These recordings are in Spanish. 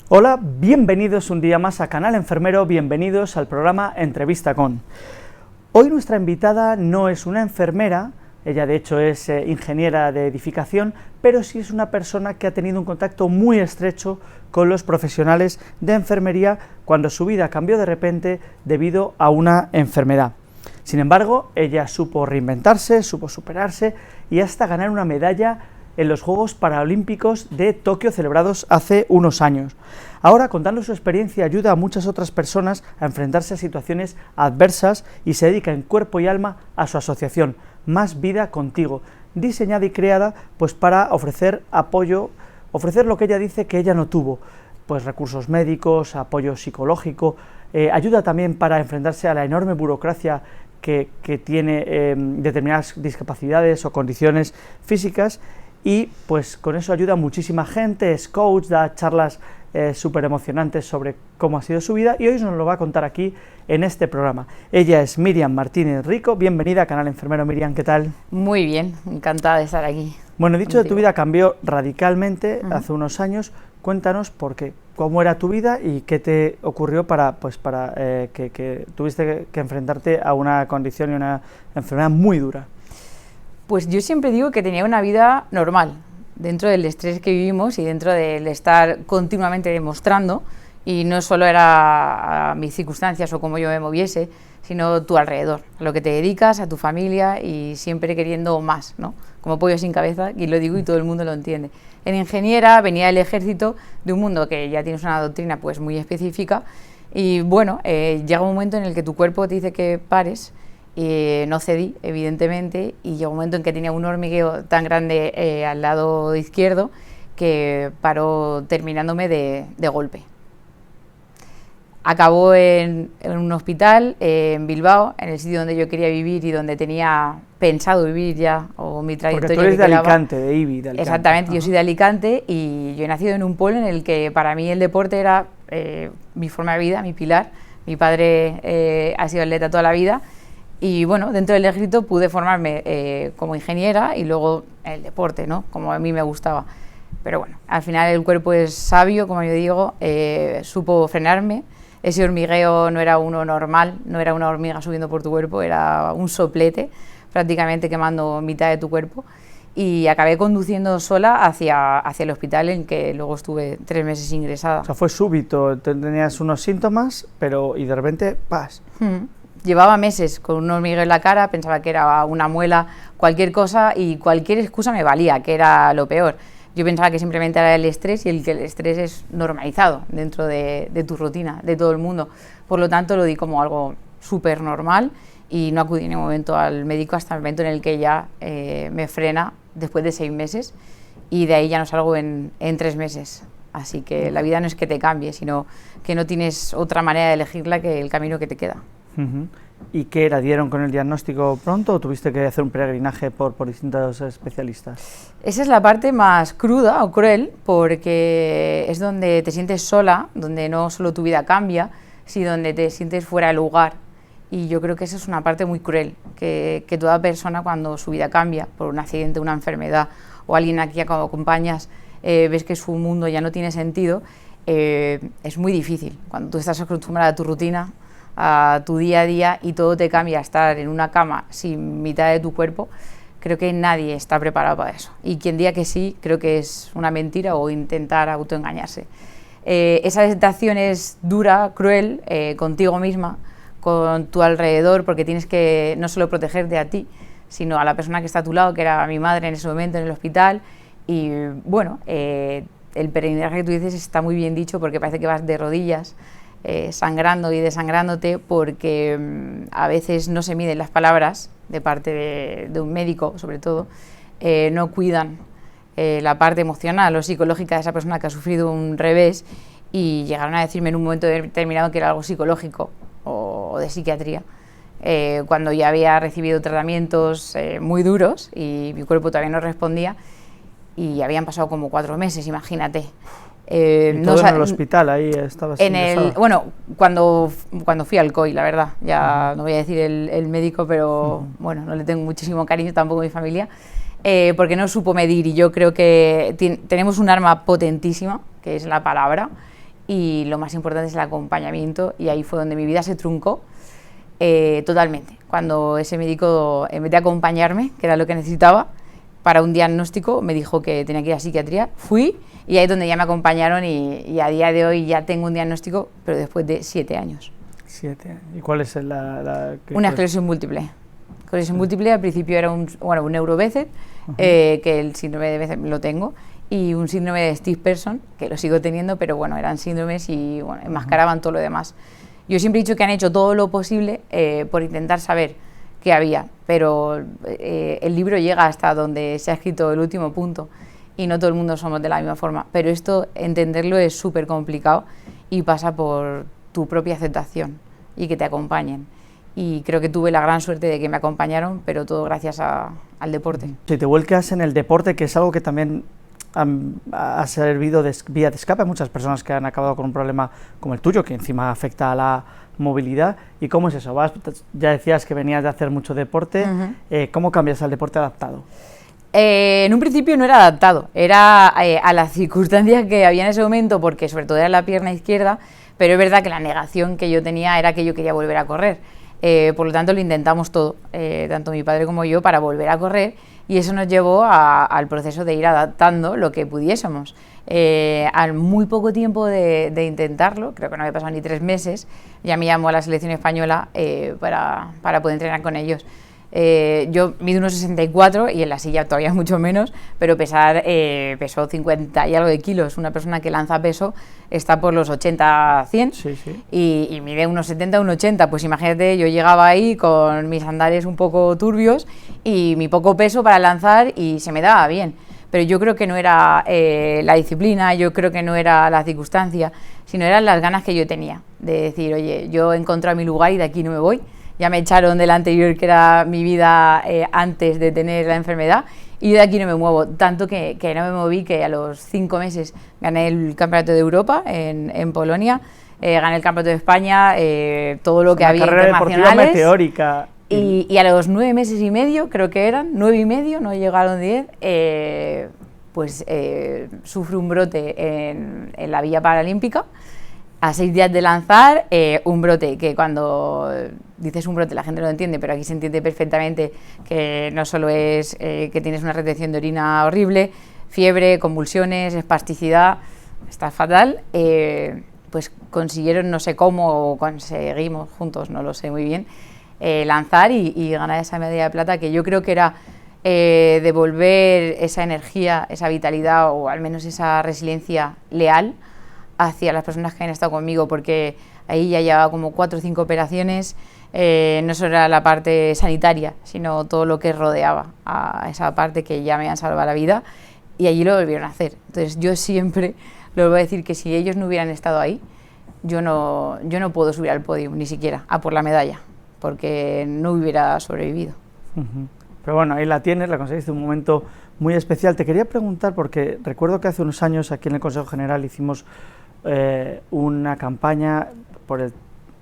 Hola, bienvenidos un día más a Canal Enfermero, bienvenidos al programa Entrevista con. Hoy nuestra invitada no es una enfermera, ella de hecho es ingeniera de edificación, pero sí es una persona que ha tenido un contacto muy estrecho con los profesionales de enfermería cuando su vida cambió de repente debido a una enfermedad. Sin embargo, ella supo reinventarse, supo superarse y hasta ganar una medalla en los Juegos Paralímpicos de Tokio celebrados hace unos años. Ahora, contando su experiencia, ayuda a muchas otras personas a enfrentarse a situaciones adversas y se dedica en cuerpo y alma a su asociación Más Vida Contigo, diseñada y creada pues para ofrecer apoyo, ofrecer lo que ella dice que ella no tuvo, pues recursos médicos, apoyo psicológico, ayuda también para enfrentarse a la enorme burocracia que tiene determinadas discapacidades o condiciones físicas, y pues con eso ayuda a muchísima gente, es coach, da charlas súper emocionantes sobre cómo ha sido su vida y hoy nos lo va a contar aquí en este programa. Ella es Miriam Martínez Rico, bienvenida a Canal Enfermero. Miriam, ¿qué tal? Muy bien, encantada de estar aquí. Bueno, he dicho que tu vida cambió radicalmente hace unos años, cuéntanos por qué, cómo era tu vida y qué te ocurrió para que tuviste que enfrentarte a una condición y una enfermedad muy dura. Pues yo siempre digo que tenía una vida normal, dentro del estrés que vivimos y dentro del estar continuamente demostrando, y no solo era a mis circunstancias o cómo yo me moviese, sino tu alrededor, a lo que te dedicas, a tu familia y siempre queriendo más, ¿no? Como pollo sin cabeza, y lo digo y todo el mundo lo entiende. En ingeniera venía del ejército, de un mundo que ya tienes una doctrina pues muy específica, y bueno, llega un momento en el que tu cuerpo te dice que pares. No cedí, evidentemente, y llegó un momento en que tenía un hormigueo tan grande al lado izquierdo que paró terminándome de golpe. Acabó en un hospital en Bilbao, en el sitio donde yo quería vivir y donde tenía pensado vivir ya, o mi trayectoria. Porque tú eres de Alicante, de Ibi, de Alicante. Exactamente, yo soy de Alicante y yo he nacido en un pueblo en el que para mí el deporte era mi forma de vida, mi pilar. Mi padre ha sido atleta toda la vida. Y bueno, dentro del ejército pude formarme como ingeniera y luego en el deporte, ¿no? Como a mí me gustaba. Pero bueno, al final el cuerpo es sabio, como yo digo, supo frenarme. Ese hormigueo no era uno normal, no era una hormiga subiendo por tu cuerpo, era un soplete, prácticamente quemando mitad de tu cuerpo. Y acabé conduciendo sola hacia el hospital, en que luego estuve 3 meses ingresada. O sea, fue súbito, tenías unos síntomas, y de repente, ¡paz! Llevaba meses con un hormigueo en la cara, pensaba que era una muela, cualquier cosa, y cualquier excusa me valía, que era lo peor. Yo pensaba que simplemente era el estrés, y que el estrés es normalizado dentro de tu rutina, de todo el mundo. Por lo tanto, lo di como algo súper normal y no acudí en ningún momento al médico hasta el momento en el que ya me frena después de 6 meses, y de ahí ya no salgo en 3 meses. Así que la vida no es que te cambie, sino que no tienes otra manera de elegirla que el camino que te queda. ¿Y qué era? ¿Dieron con el diagnóstico pronto o tuviste que hacer un peregrinaje por distintos especialistas? Esa es la parte más cruda o cruel, porque es donde te sientes sola, donde no solo tu vida cambia, sino donde te sientes fuera de lugar. Y yo creo que esa es una parte muy cruel, que toda persona cuando su vida cambia por un accidente, una enfermedad o alguien a quien acompañas, ves que su mundo ya no tiene sentido, es muy difícil. Cuando tú estás acostumbrada a tu rutina, a tu día a día y todo te cambia a estar en una cama sin mitad de tu cuerpo, creo que nadie está preparado para eso. Y quien diga que sí, creo que es una mentira o intentar autoengañarse. Esa aceptación es dura, cruel, contigo misma, con tu alrededor, porque tienes que no solo protegerte a ti, sino a la persona que está a tu lado, que era mi madre en ese momento en el hospital. Y bueno, el peregrinaje que tú dices está muy bien dicho, porque parece que vas de rodillas, sangrando y desangrándote, porque a veces no se miden las palabras de parte de un médico, sobre todo, no cuidan la parte emocional o psicológica de esa persona que ha sufrido un revés, y llegaron a decirme en un momento determinado que era algo psicológico o de psiquiatría, cuando ya había recibido tratamientos muy duros y mi cuerpo todavía no respondía, y habían pasado como 4 meses, imagínate. ¿Y todo en el hospital, ahí estabas ingresada? Bueno, cuando fui al COI, la verdad, ya no voy a decir el médico, pero bueno, no le tengo muchísimo cariño, tampoco a mi familia, porque no supo medir, y yo creo que tenemos un arma potentísima, que es la palabra, y lo más importante es el acompañamiento, y ahí fue donde mi vida se truncó totalmente, cuando ese médico, en vez de acompañarme, que era lo que necesitaba, para un diagnóstico, me dijo que tenía que ir a psiquiatría, fui, y ahí es donde ya me acompañaron y a día de hoy ya tengo un diagnóstico, pero después de 7 años. 7 años. ¿Y cuál es Una esclerosis múltiple. Esclerosis múltiple, al principio era un Neuro-Becet, que el síndrome de Becet lo tengo, y un síndrome de Stiff-Person, que lo sigo teniendo, pero bueno, eran síndromes y bueno, enmascaraban todo lo demás. Yo siempre he dicho que han hecho todo lo posible por intentar saber qué había, pero el libro llega hasta donde se ha escrito el último punto, y no todo el mundo somos de la misma forma, pero esto, entenderlo es súper complicado y pasa por tu propia aceptación y que te acompañen. Y creo que tuve la gran suerte de que me acompañaron, pero todo gracias al deporte. Si te vuelcas en el deporte, que es algo que también ha servido de vía de escape a muchas personas que han acabado con un problema como el tuyo, que encima afecta a la movilidad. ¿Y cómo es eso? Ya decías que venías de hacer mucho deporte, ¿cómo cambias al deporte adaptado? En un principio no era adaptado, era a las circunstancias que había en ese momento, porque sobre todo era la pierna izquierda, pero es verdad que la negación que yo tenía era que yo quería volver a correr, por lo tanto lo intentamos todo, tanto mi padre como yo, para volver a correr, y eso nos llevó al proceso de ir adaptando lo que pudiésemos. Al muy poco tiempo de intentarlo, creo que no había pasado ni 3 meses, ya me llamó a la selección española para poder entrenar con ellos. Yo mido unos 64 y en la silla todavía mucho menos, pero pesó 50 y algo de kilos. Una persona que lanza peso está por los 80-100 y mide unos 70, unos 80. Pues imagínate, yo llegaba ahí con mis andales un poco turbios y mi poco peso para lanzar y se me daba bien. Pero yo creo que no era la disciplina, yo creo que no era la circunstancia, sino eran las ganas que yo tenía de decir, oye, yo he encontrado mi lugar y de aquí no me voy. Ya me echaron de la anterior, que era mi vida antes de tener la enfermedad, y yo de aquí no me muevo, tanto que no me moví, que a los 5 meses gané el Campeonato de Europa en Polonia, gané el Campeonato de España, todo lo que había internacionales. Meteórica. Y a los 9 meses y medio, creo que eran, 9 y medio, no llegaron 10, sufro un brote en la Villa Paralímpica. A 6 días de lanzar, un brote, que cuando dices un brote la gente no lo entiende, pero aquí se entiende perfectamente que no solo es que tienes una retención de orina horrible, fiebre, convulsiones, espasticidad, está fatal, pues consiguieron, no sé cómo, o conseguimos juntos, no lo sé muy bien, lanzar y ganar esa medalla de plata, que yo creo que era devolver esa energía, esa vitalidad, o al menos esa resiliencia leal hacia las personas que han estado conmigo, porque ahí ya llevaba como 4 o 5 operaciones, no solo era la parte sanitaria, sino todo lo que rodeaba a esa parte que ya me habían salvado la vida, y allí lo volvieron a hacer. Entonces yo siempre les voy a decir que si ellos no hubieran estado ahí, yo no puedo subir al podio, ni siquiera a por la medalla, porque no hubiera sobrevivido. Pero bueno, ahí la tienes, la conseguiste en un momento muy especial. Te quería preguntar, porque recuerdo que hace unos años aquí en el Consejo General hicimos una campaña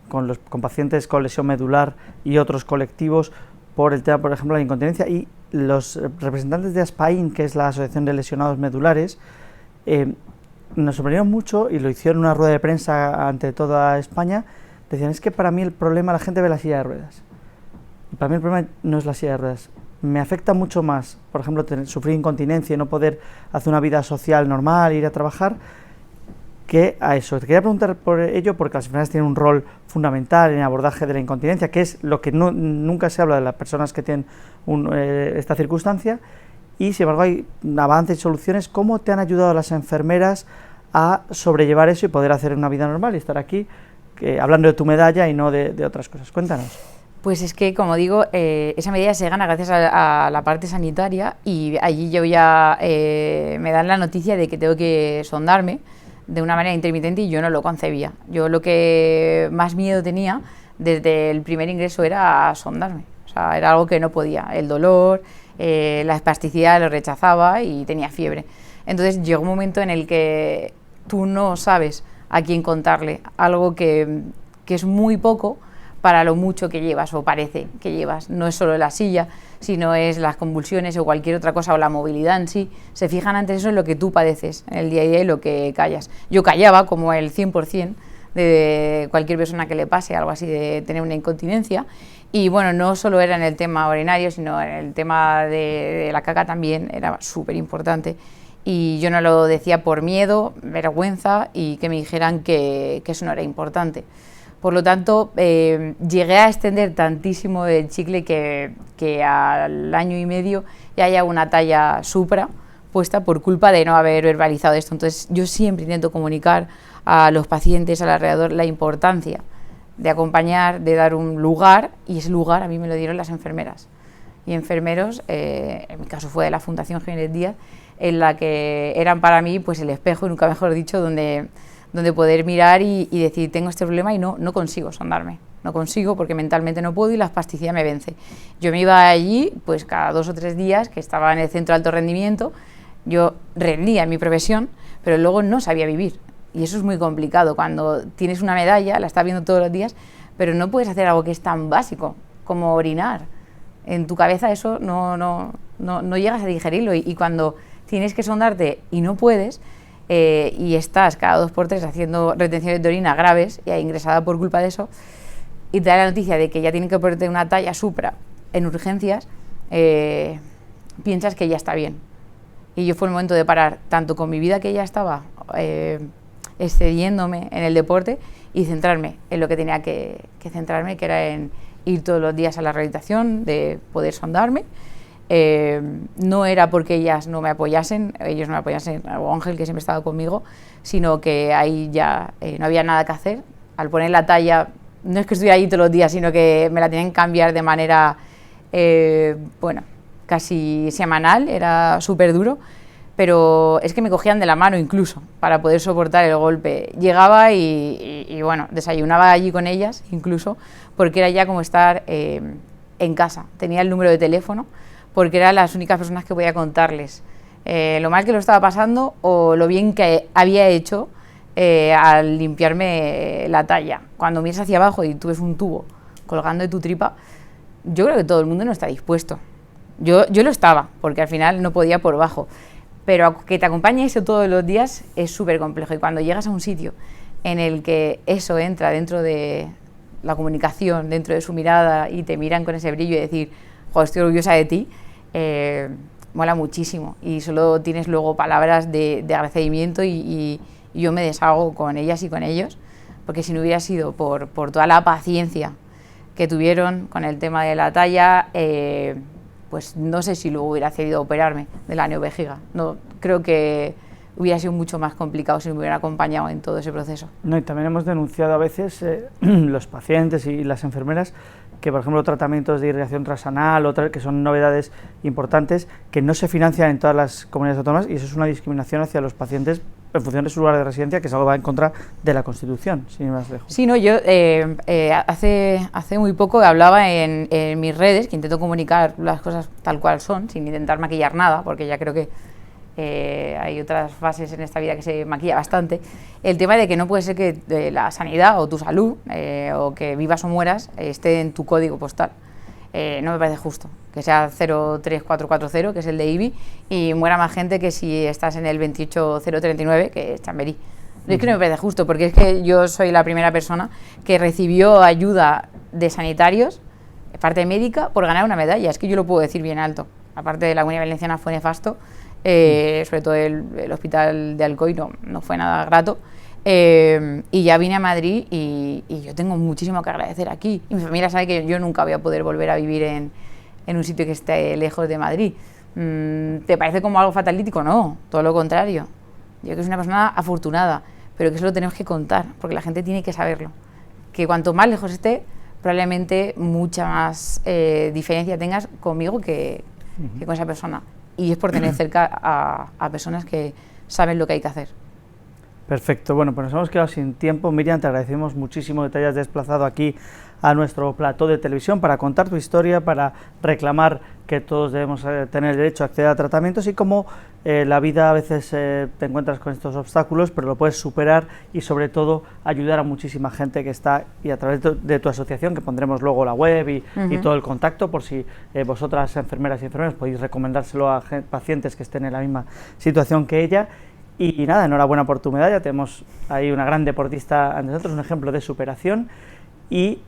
con pacientes con lesión medular y otros colectivos por el tema, por ejemplo, de la incontinencia, y los representantes de ASPAIN, que es la Asociación de Lesionados Medulares, nos sorprendieron mucho y lo hicieron en una rueda de prensa ante toda España. Decían, es que para mí el problema, la gente ve la silla de ruedas, y para mí el problema no es la silla de ruedas. Me afecta mucho más, por ejemplo, sufrir incontinencia y no poder hacer una vida social normal, ir a trabajar, que a eso. Te quería preguntar por ello, porque las enfermedades tienen un rol fundamental en el abordaje de la incontinencia, que es lo que nunca se habla de las personas que tienen esta circunstancia, y sin embargo hay avances y soluciones. ¿Cómo te han ayudado las enfermeras a sobrellevar eso y poder hacer una vida normal y estar aquí hablando de tu medalla y no de otras cosas? Cuéntanos. Pues es que, como digo, esa medida se gana gracias a la parte sanitaria, y allí yo ya me dan la noticia de que tengo que sondarme de una manera intermitente, y yo no lo concebía. Yo lo que más miedo tenía desde el primer ingreso era sondarme. O sea, era algo que no podía. El dolor, la espasticidad lo rechazaba y tenía fiebre. Entonces llegó un momento en el que tú no sabes a quién contarle algo que es muy poco para lo mucho que llevas o parece que llevas. No es solo la silla, sino es las convulsiones o cualquier otra cosa, o la movilidad en sí. Se fijan antes eso en lo que tú padeces en el día a día y lo que callas. Yo callaba como el 100% de cualquier persona que le pase algo así de tener una incontinencia. Y bueno, no solo era en el tema urinario, sino en el tema de la caca también, era súper importante. Y yo no lo decía por miedo, vergüenza y que me dijeran que eso no era importante. Por lo tanto, llegué a extender tantísimo el chicle que al año y medio ya haya una talla supra puesta por culpa de no haber verbalizado esto. Entonces, yo siempre intento comunicar a los pacientes, al alrededor, la importancia de acompañar, de dar un lugar, y ese lugar a mí me lo dieron las enfermeras y enfermeros, en mi caso fue de la Fundación Jiménez Díaz, en la que eran para mí pues el espejo, nunca mejor dicho, donde poder mirar y decir, tengo este problema y no consigo sondarme, no consigo porque mentalmente no puedo y la espasticidad me vence. Yo me iba allí pues cada 2 o 3 días, que estaba en el centro de alto rendimiento, yo rendía en mi profesión, pero luego no sabía vivir. Y eso es muy complicado, cuando tienes una medalla, la estás viendo todos los días, pero no puedes hacer algo que es tan básico como orinar. En tu cabeza eso no llegas a digerirlo y cuando tienes que sondarte y no puedes, y estás cada 2 por 3 haciendo retenciones de orina graves y ingresada por culpa de eso, y te da la noticia de que ya tienen que ponerte una talla supra en urgencias, piensas que ya está bien. Y yo fue el momento de parar, tanto con mi vida que ya estaba excediéndome en el deporte, y centrarme en lo que tenía que centrarme, que era en ir todos los días a la rehabilitación, de poder sondarme. No era porque ellos no me apoyasen, o Ángel, que siempre estaba conmigo, sino que ahí ya no había nada que hacer. Al poner la talla, no es que estuviera allí todos los días, sino que me la tenían que cambiar de manera, casi semanal, era súper duro, pero es que me cogían de la mano incluso para poder soportar el golpe. Llegaba y bueno, desayunaba allí con ellas incluso, porque era ya como estar en casa. Tenía el número de teléfono, porque eran las únicas personas que podía contarles lo mal que lo estaba pasando o lo bien que había hecho al limpiarme la talla. Cuando miras hacia abajo y tú ves un tubo colgando de tu tripa, yo creo que todo el mundo no está dispuesto. Yo lo estaba, porque al final no podía por bajo, pero que te acompañe eso todos los días es súper complejo. Y cuando llegas a un sitio en el que eso entra dentro de la comunicación, dentro de su mirada, y te miran con ese brillo y decir, joder, estoy orgullosa de ti, mola muchísimo. Y solo tienes luego palabras de agradecimiento y yo me deshago con ellas y con ellos, porque si no hubiera sido por toda la paciencia que tuvieron con el tema de la talla, pues no sé si luego hubiera accedido a operarme de la neovejiga. No, creo que hubiera sido mucho más complicado si me hubieran acompañado en todo ese proceso. No, y también hemos denunciado a veces los pacientes y las enfermeras que, por ejemplo, tratamientos de irrigación transanal, que son novedades importantes, que no se financian en todas las comunidades autónomas, y eso es una discriminación hacia los pacientes en función de su lugar de residencia, que es algo que va en contra de la Constitución, sin más lejos. Sí, no, yo hace muy poco hablaba en mis redes, que intento comunicar las cosas tal cual son, sin intentar maquillar nada, porque ya creo que hay otras fases en esta vida que se maquilla bastante. El tema de que no puede ser que la sanidad o tu salud, o que vivas o mueras, esté en tu código postal. No me parece justo que sea 03440, que es el de IBI, y muera más gente que si estás en el 28039, que es Chamberí. Es que no me parece justo, porque es que yo soy la primera persona que recibió ayuda de sanitarios, parte médica, por ganar una medalla. Es que yo lo puedo decir bien alto. Aparte de la Comunidad Valenciana fue nefasto, sobre todo el hospital de Alcoy no fue nada grato. Y ya vine a Madrid y yo tengo muchísimo que agradecer aquí. Y mi familia sabe que yo nunca voy a poder volver a vivir en un sitio que esté lejos de Madrid. ¿Te parece como algo fatalítico? No, todo lo contrario. Yo creo que soy una persona afortunada, pero que eso lo tenemos que contar, porque la gente tiene que saberlo. Que cuanto más lejos esté, probablemente mucha más diferencia tengas conmigo que con esa persona. Y es por tener cerca a personas que saben lo que hay que hacer. Perfecto, bueno, pues nos hemos quedado sin tiempo. Miriam, te agradecemos muchísimo que te hayas desplazado aquí a nuestro plató de televisión para contar tu historia, para reclamar que todos debemos tener derecho a acceder a tratamientos y cómo la vida a veces te encuentras con estos obstáculos, pero lo puedes superar y sobre todo ayudar a muchísima gente que está, y a través de tu asociación, que pondremos luego la web y todo el contacto, por si vosotras, enfermeras y enfermeros, podéis recomendárselo a pacientes que estén en la misma situación que ella. Y nada, enhorabuena por tu medalla, tenemos ahí una gran deportista ante nosotros, un ejemplo de superación y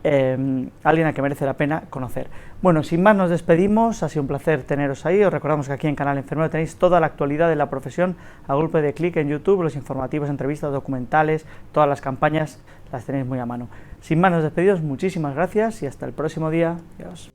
alguien a que merece la pena conocer. Bueno, sin más nos despedimos, ha sido un placer teneros ahí, os recordamos que aquí en Canal Enfermero tenéis toda la actualidad de la profesión a golpe de clic en YouTube, los informativos, entrevistas, documentales, todas las campañas las tenéis muy a mano. Sin más nos despedimos, muchísimas gracias y hasta el próximo día. Adiós.